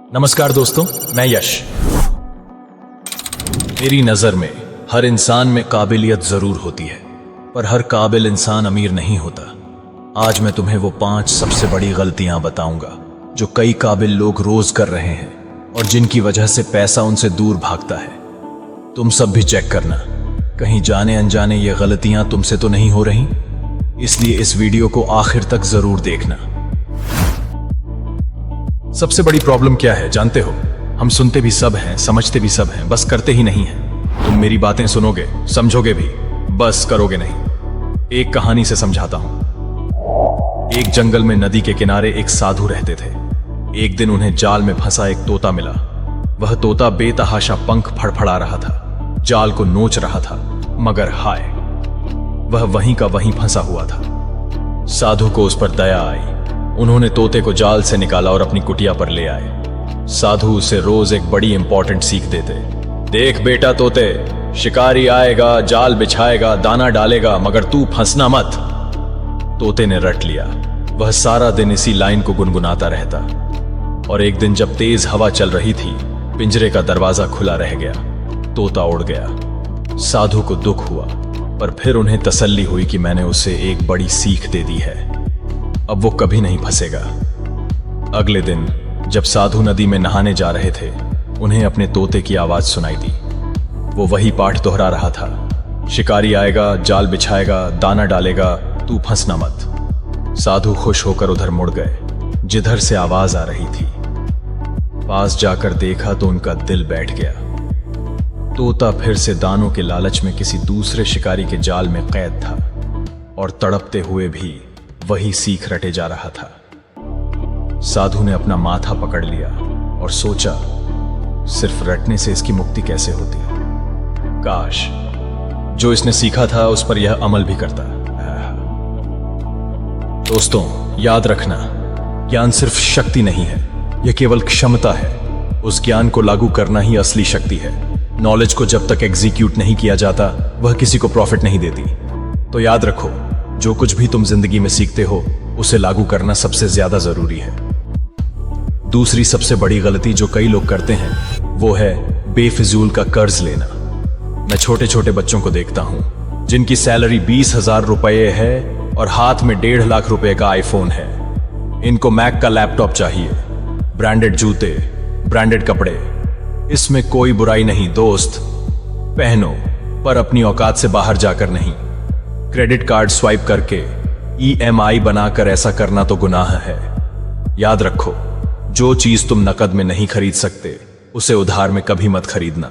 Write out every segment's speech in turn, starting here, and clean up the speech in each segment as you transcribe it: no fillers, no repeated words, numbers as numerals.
नमस्कार दोस्तों, मैं यश। मेरी नजर में हर इंसान में काबिलियत जरूर होती है, पर हर काबिल इंसान अमीर नहीं होता। आज मैं तुम्हें वो 5 सबसे बड़ी गलतियां बताऊंगा जो कई काबिल लोग रोज कर रहे हैं और जिनकी वजह से पैसा उनसे दूर भागता है। तुम सब भी चेक करना, कहीं जाने अनजाने ये गलतियां तुमसे तो नहीं हो रही, इसलिए इस वीडियो को आखिर तक जरूर देखना। सबसे बड़ी प्रॉब्लम क्या है जानते हो? हम सुनते भी सब हैं, समझते भी सब हैं, बस करते ही नहीं हैं। तुम मेरी बातें सुनोगे, समझोगे भी, बस करोगे नहीं। एक कहानी से समझाता हूं। एक जंगल में नदी के किनारे एक साधु रहते थे। एक दिन उन्हें जाल में फंसा एक तोता मिला। वह तोता बेतहाशा पंख फड़फड़ा रहा था, जाल को नोच रहा था, मगर हाय, वह वहीं का वहीं फंसा हुआ था। साधु को उस पर दया आई। उन्होंने तोते को जाल से निकाला और अपनी कुटिया पर ले आए। साधु उसे रोज एक बड़ी इंपॉर्टेंट सीख देते। देख बेटा तोते, शिकारी आएगा, जाल बिछाएगा, दाना डालेगा, मगर तू फंसना मत। तोते ने रट लिया। वह सारा दिन इसी लाइन को गुनगुनाता रहता और एक दिन जब तेज हवा चल रही थी, पिंजरे का दरवाजा खुला रह गया। तोता उड़ गया। साधु को दुख हुआ, पर फिर उन्हें तसल्ली हुई कि मैंने उसे एक बड़ी सीख दे दी है, अब वो कभी नहीं फंसेगा। अगले दिन जब साधु नदी में नहाने जा रहे थे, उन्हें अपने तोते की आवाज सुनाई दी। वो वही पाठ दोहरा रहा था, शिकारी आएगा, जाल बिछाएगा, दाना डालेगा, तू फंसना मत। साधु खुश होकर उधर मुड़ गए जिधर से आवाज आ रही थी। पास जाकर देखा तो उनका दिल बैठ गया। तोता फिर से दानों के लालच में किसी दूसरे शिकारी के जाल में कैद था और तड़पते हुए भी वही सीख रटे जा रहा था। साधु ने अपना माथा पकड़ लिया और सोचा, सिर्फ रटने से इसकी मुक्ति कैसे होती? काश जो इसने सीखा था उस पर यह अमल भी करता। दोस्तों, याद रखना, ज्ञान सिर्फ शक्ति नहीं है, यह केवल क्षमता है। उस ज्ञान को लागू करना ही असली शक्ति है। नॉलेज को जब तक एग्जीक्यूट नहीं किया जाता, वह किसी को प्रॉफिट नहीं देती। तो याद रखो, जो कुछ भी तुम जिंदगी में सीखते हो, उसे लागू करना सबसे ज्यादा जरूरी है। दूसरी सबसे बड़ी गलती जो कई लोग करते हैं, वो है बेफिजूल का कर्ज लेना। मैं छोटे छोटे बच्चों को देखता हूं जिनकी सैलरी 20,000 रुपये है और हाथ में 1.5 लाख रुपए का आईफोन है। इनको मैक का लैपटॉप चाहिए, ब्रांडेड जूते, ब्रांडेड कपड़े। इसमें कोई बुराई नहीं दोस्त, पहनो, पर अपनी औकात से बाहर जाकर नहीं। क्रेडिट कार्ड स्वाइप करके EMI बनाकर ऐसा करना तो गुनाह है। याद रखो, जो चीज तुम नकद में नहीं खरीद सकते, उसे उधार में कभी मत खरीदना।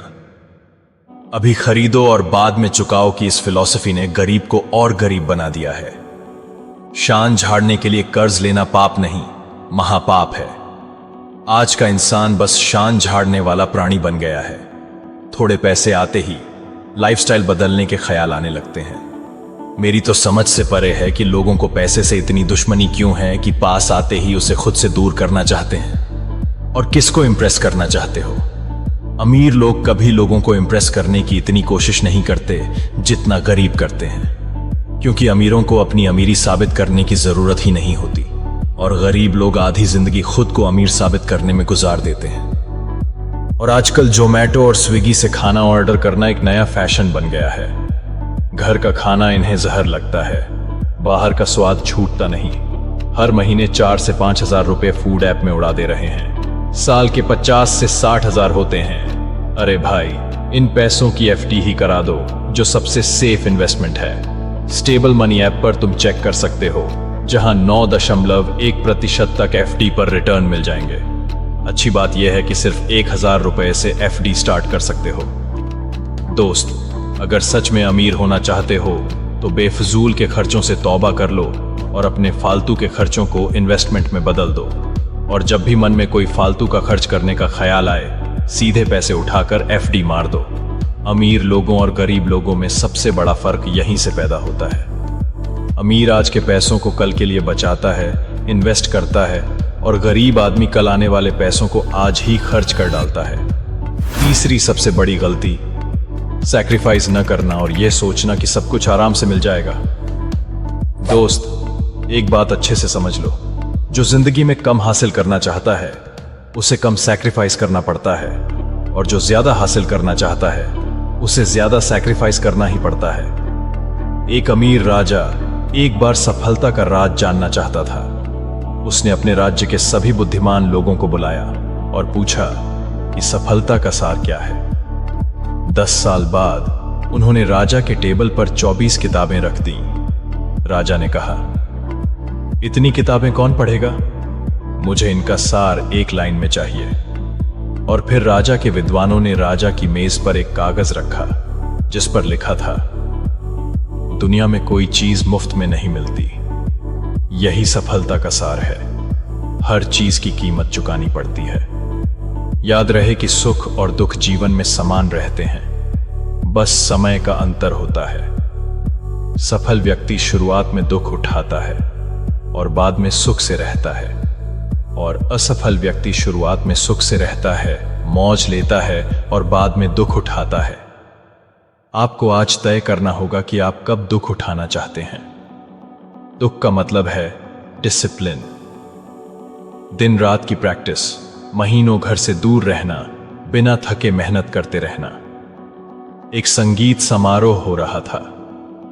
अभी खरीदो और बाद में चुकाओ की इस फिलॉसफी ने गरीब को और गरीब बना दिया है। शान झाड़ने के लिए कर्ज लेना पाप नहीं, महापाप है। आज का इंसान बस शान झाड़ने वाला प्राणी बन गया है। थोड़े पैसे आते ही लाइफस्टाइल बदलने के ख्याल आने लगते हैं। मेरी तो समझ से परे है कि लोगों को पैसे से इतनी दुश्मनी क्यों है कि पास आते ही उसे खुद से दूर करना चाहते हैं। और किसको इम्प्रेस करना चाहते हो? अमीर लोग कभी लोगों को इम्प्रेस करने की इतनी कोशिश नहीं करते जितना गरीब करते हैं, क्योंकि अमीरों को अपनी अमीरी साबित करने की जरूरत ही नहीं होती और गरीब लोग आधी जिंदगी खुद को अमीर साबित करने में गुजार देते हैं। और आजकल जोमैटो और स्विगी से खाना ऑर्डर करना एक नया फैशन बन गया है। घर का खाना इन्हें जहर लगता है, बाहर का स्वाद छूटता नहीं। हर महीने 4 से 5 हजार रुपए फूड ऐप में उड़ा दे रहे हैं। साल के 50 से 60 हजार होते हैं। अरे भाई, इन पैसों की FD ही करा दो, जो सबसे सेफ इन्वेस्टमेंट है। स्टेबल मनी ऐप पर तुम चेक कर सकते हो, जहां 9.1% तक FD पर रिटर्न मिल जाएंगे। अच्छी बात यह है कि सिर्फ 1,000 रुपए से FD स्टार्ट कर सकते हो। दोस्त, अगर सच में अमीर होना चाहते हो तो बेफजूल के खर्चों से तौबा कर लो और अपने फालतू के खर्चों को इन्वेस्टमेंट में बदल दो। और जब भी मन में कोई फालतू का खर्च करने का ख्याल आए, सीधे पैसे उठाकर FD मार दो। अमीर लोगों और गरीब लोगों में सबसे बड़ा फर्क यहीं से पैदा होता है। अमीर आज के पैसों को कल के लिए बचाता है, इन्वेस्ट करता है, और गरीब आदमी कल आने वाले पैसों को आज ही खर्च कर डालता है। तीसरी सबसे बड़ी गलती, सैक्रिफाइस न करना और यह सोचना कि सब कुछ आराम से मिल जाएगा। दोस्त, एक बात अच्छे से समझ लो, जो जिंदगी में कम हासिल करना चाहता है, उसे कम सैक्रिफाइस करना पड़ता है, और जो ज्यादा हासिल करना चाहता है उसे ज्यादा सैक्रिफाइस करना ही पड़ता है। एक अमीर राजा एक बार सफलता का राज जानना चाहता था। उसने अपने राज्य के सभी बुद्धिमान लोगों को बुलाया और पूछा कि सफलता का सार क्या है। 10 साल बाद उन्होंने राजा के टेबल पर 24 किताबें रख दी। राजा ने कहा, इतनी किताबें कौन पढ़ेगा? मुझे इनका सार एक लाइन में चाहिए। और फिर राजा के विद्वानों ने राजा की मेज पर एक कागज रखा जिस पर लिखा था, दुनिया में कोई चीज मुफ्त में नहीं मिलती। यही सफलता का सार है। हर चीज की कीमत चुकानी पड़ती है। याद रहे कि सुख और दुख जीवन में समान रहते हैं, बस समय का अंतर होता है। सफल व्यक्ति शुरुआत में दुख उठाता है और बाद में सुख से रहता है, और असफल व्यक्ति शुरुआत में सुख से रहता है, मौज लेता है और बाद में दुख उठाता है। आपको आज तय करना होगा कि आप कब दुख उठाना चाहते हैं। दुख का मतलब है डिसिप्लिन, दिन रात की प्रैक्टिस, महीनों घर से दूर रहना, बिना थके मेहनत करते रहना। एक संगीत समारोह हो रहा था।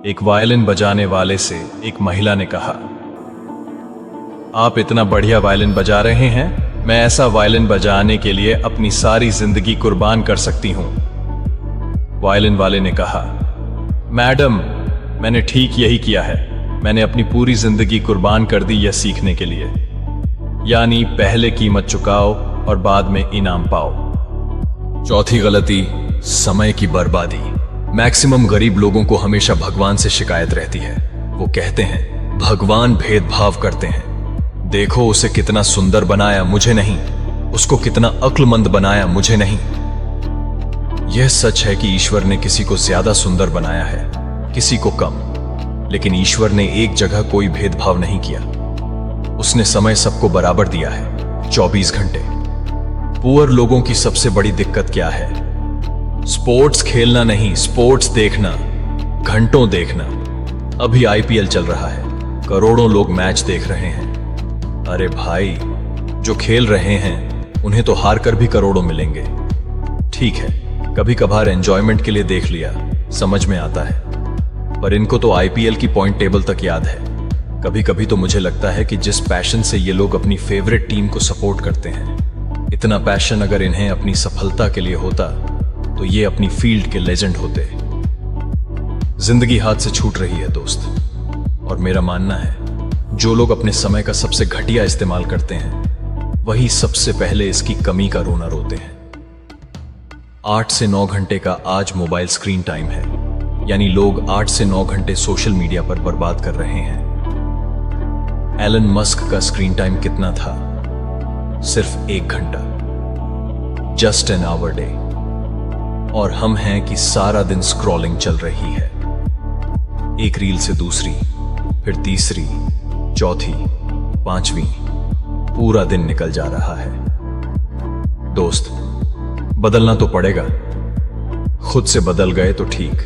एक वायलिन बजाने वाले से एक महिला ने कहा, आप इतना बढ़िया वायलिन बजा रहे हैं, मैं ऐसा वायलिन बजाने के लिए अपनी सारी जिंदगी कुर्बान कर सकती हूं। वायलिन वाले ने कहा, मैडम, मैंने ठीक यही किया है। मैंने अपनी पूरी जिंदगी कुर्बान कर दी यह सीखने के लिए। यानी पहले कीमत चुकाओ और बाद में इनाम पाओ। चौथी गलती, समय की बर्बादी। मैक्सिमम गरीब लोगों को हमेशा भगवान से शिकायत रहती है। वो कहते हैं, भगवान भेदभाव करते हैं। देखो उसे कितना सुंदर बनाया, मुझे नहीं। उसको कितना अक्लमंद बनाया, मुझे नहीं। यह सच है कि ईश्वर ने किसी को ज्यादा सुंदर बनाया है, किसी को कम, लेकिन ईश्वर ने एक जगह कोई भेदभाव नहीं किया। उसने समय सबको बराबर दिया है, 24 घंटे। पुअर लोगों की सबसे बड़ी दिक्कत क्या है? स्पोर्ट्स खेलना नहीं, स्पोर्ट्स देखना, घंटों देखना। अभी आईपीएल चल रहा है, करोड़ों लोग मैच देख रहे हैं। अरे भाई, जो खेल रहे हैं उन्हें तो हार कर भी करोड़ों मिलेंगे। ठीक है, कभी कभार एंजॉयमेंट के लिए देख लिया, समझ में आता है, पर इनको तो आईपीएल की पॉइंट टेबल तक याद है। कभी कभी तो मुझे लगता है कि जिस पैशन से ये लोग अपनी फेवरेट टीम को सपोर्ट करते हैं, इतना पैशन अगर इन्हें अपनी सफलता के लिए होता तो ये अपनी फील्ड के लेजेंड होते। जिंदगी हाथ से छूट रही है दोस्त, और मेरा मानना है जो लोग अपने समय का सबसे घटिया इस्तेमाल करते हैं वही सबसे पहले इसकी कमी का रोना रोते हैं। 8 से 9 घंटे का आज मोबाइल स्क्रीन टाइम है, यानी लोग 8 से 9 घंटे सोशल मीडिया पर बर्बाद कर रहे हैं। एलन मस्क का स्क्रीन टाइम कितना था? सिर्फ 1 घंटा, जस्ट एन आवर डे। और हम हैं कि सारा दिन स्क्रॉलिंग चल रही है, एक रील से दूसरी, फिर तीसरी, चौथी, 5वीं, पूरा दिन निकल जा रहा है। दोस्त, बदलना तो पड़ेगा। खुद से बदल गए तो ठीक,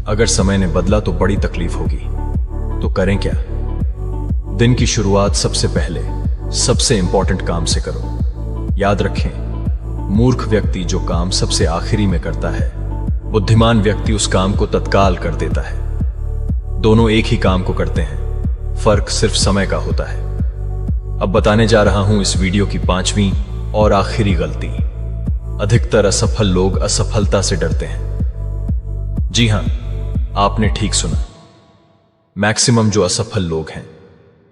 अगर समय ने बदला तो बड़ी तकलीफ होगी। तो करें क्या? दिन की शुरुआत सबसे पहले सबसे इंपॉर्टेंट काम से करो। याद रखें, मूर्ख व्यक्ति जो काम सबसे आखिरी में करता है, बुद्धिमान व्यक्ति उस काम को तत्काल कर देता है। दोनों एक ही काम को करते हैं, फर्क सिर्फ समय का होता है। अब बताने जा रहा हूं इस वीडियो की 5वीं और आखिरी गलती। अधिकतर असफल लोग असफलता से डरते हैं। जी हां, आपने ठीक सुना। मैक्सिमम जो असफल लोग हैं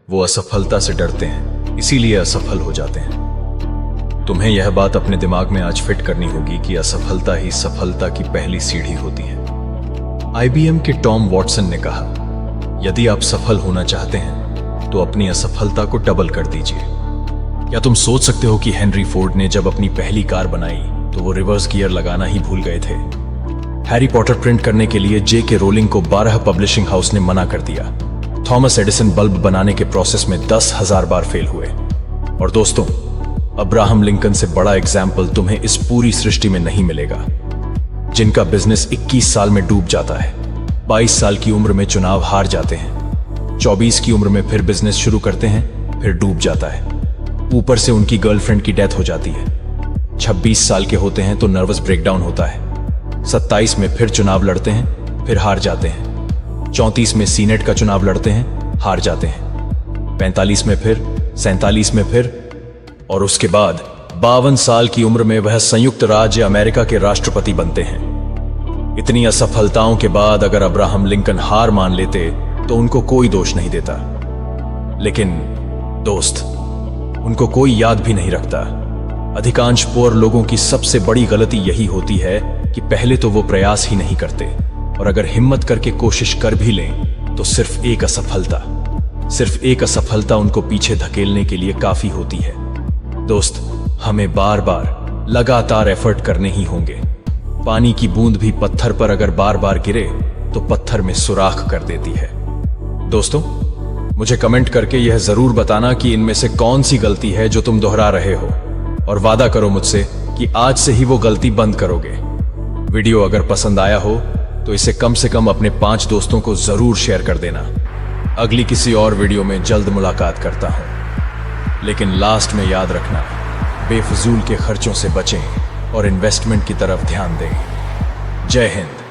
वो असफलता से डरते हैं, इसीलिए असफल हो जाते हैं। तुम्हें यह बात अपने दिमाग में आज फिट करनी होगी कि असफलता ही सफलता की पहली सीढ़ी होती है। IBM के टॉम वॉटसन ने कहा, यदि आप सफल होना चाहते हैं तो अपनी असफलता को डबल कर दीजिए। क्या तुम सोच सकते हो कि हेनरी फोर्ड ने जब अपनी पहली कार बनाई तो वो रिवर्स गियर लगाना ही भूल गए थे? हैरी पॉटर प्रिंट करने के लिए J.K. रोलिंग को 12 पब्लिशिंग हाउस ने मना कर दिया। थॉमस एडिसन बल्ब बनाने के प्रोसेस में 10,000 बार फेल हुए। और दोस्तों, अब्राहम लिंकन से बड़ा एग्जाम्पल तुम्हें इस पूरी सृष्टि में नहीं मिलेगा, जिनका बिजनेस 21 साल में डूब जाता है, 22 साल की उम्र में चुनाव हार जाते हैं, 24 की उम्र में फिर बिजनेस शुरू करते हैं, फिर डूब जाता है। ऊपर से उनकी गर्लफ्रेंड की डेथ हो जाती है। 26 साल के होते हैं तो नर्वस ब्रेकडाउन होता है। 27 में फिर चुनाव लड़ते हैं, फिर हार जाते हैं। 34 में सीनेट का चुनाव लड़ते हैं, हार जाते हैं। 45 में फिर, 47 में फिर, और उसके बाद 52 साल की उम्र में वह संयुक्त राज्य अमेरिका के राष्ट्रपति बनते हैं। इतनी असफलताओं के बाद अगर अब्राहम लिंकन हार मान लेते तो उनको कोई दोष नहीं देता। लेकिन दोस्त, उनको कोई याद भी नहीं रखता। अधिकांश पुअर लोगों की सबसे बड़ी गलती यही होती है कि पहले तो वो प्रयास ही नहीं करते, और अगर हिम्मत करके कोशिश कर भी लें तो सिर्फ एक असफलता उनको पीछे धकेलने के लिए काफी होती है। दोस्त, हमें बार बार लगातार एफर्ट करने ही होंगे। पानी की बूंद भी पत्थर पर अगर बार बार गिरे तो पत्थर में सुराख कर देती है। दोस्तों, मुझे कमेंट करके यह जरूर बताना कि इनमें से कौन सी गलती है जो तुम दोहरा रहे हो, और वादा करो मुझसे कि आज से ही वो गलती बंद करोगे। वीडियो अगर पसंद आया हो तो इसे कम से कम अपने 5 दोस्तों को जरूर शेयर कर देना। अगली किसी और वीडियो में जल्द मुलाकात करता हूं, लेकिन लास्ट में याद रखना, बेफजूल के खर्चों से बचें और इन्वेस्टमेंट की तरफ ध्यान दें। जय हिंद।